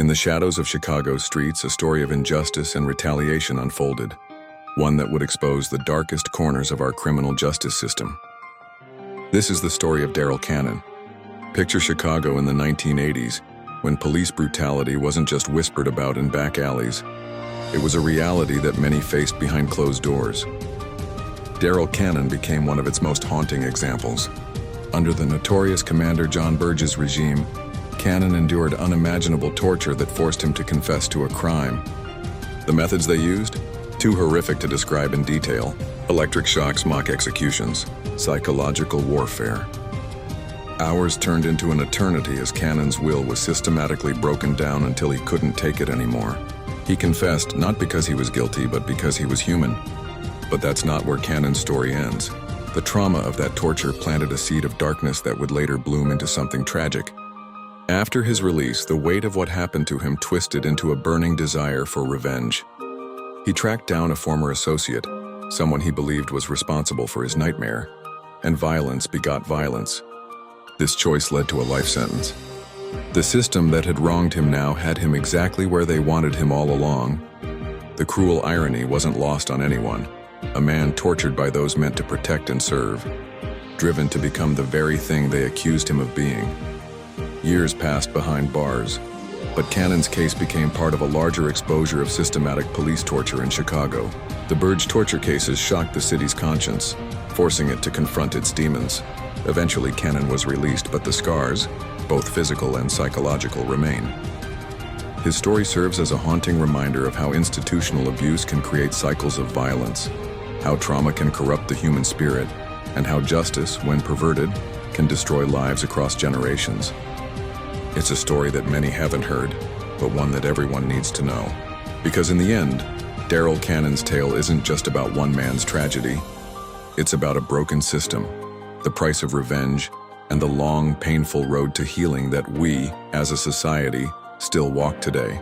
In the shadows of Chicago's streets, a story of injustice and retaliation unfolded, one that would expose the darkest corners of our criminal justice system. This is the story of Daryl Cannon. Picture Chicago in the 1980s, when police brutality wasn't just whispered about in back alleys. It was a reality that many faced behind closed doors. Daryl Cannon became one of its most haunting examples. Under the notorious Commander John Burge's regime, Cannon endured unimaginable torture that forced him to confess to a crime. The methods they used? Too horrific to describe in detail. Electric shocks, mock executions, psychological warfare. Hours turned into an eternity as Cannon's will was systematically broken down until he couldn't take it anymore. He confessed not because he was guilty, but because he was human. But that's not where Cannon's story ends. The trauma of that torture planted a seed of darkness that would later bloom into something tragic. After his release, the weight of what happened to him twisted into a burning desire for revenge. He tracked down a former associate, someone he believed was responsible for his nightmare, and violence begot violence. This choice led to a life sentence. The system that had wronged him now had him exactly where they wanted him all along. The cruel irony wasn't lost on anyone. A man tortured by those meant to protect and serve, driven to become the very thing they accused him of being. Years passed behind bars, but Cannon's case became part of a larger exposure of systematic police torture in Chicago. The Burge torture cases shocked the city's conscience, forcing it to confront its demons. Eventually, Cannon was released, but the scars, both physical and psychological, remain. His story serves as a haunting reminder of how institutional abuse can create cycles of violence, how trauma can corrupt the human spirit, and how justice, when perverted, can destroy lives across generations. It's a story that many haven't heard, but one that everyone needs to know. Because in the end, Daryl Cannon's tale isn't just about one man's tragedy. It's about a broken system, the price of revenge, and the long, painful road to healing that we, as a society, still walk today.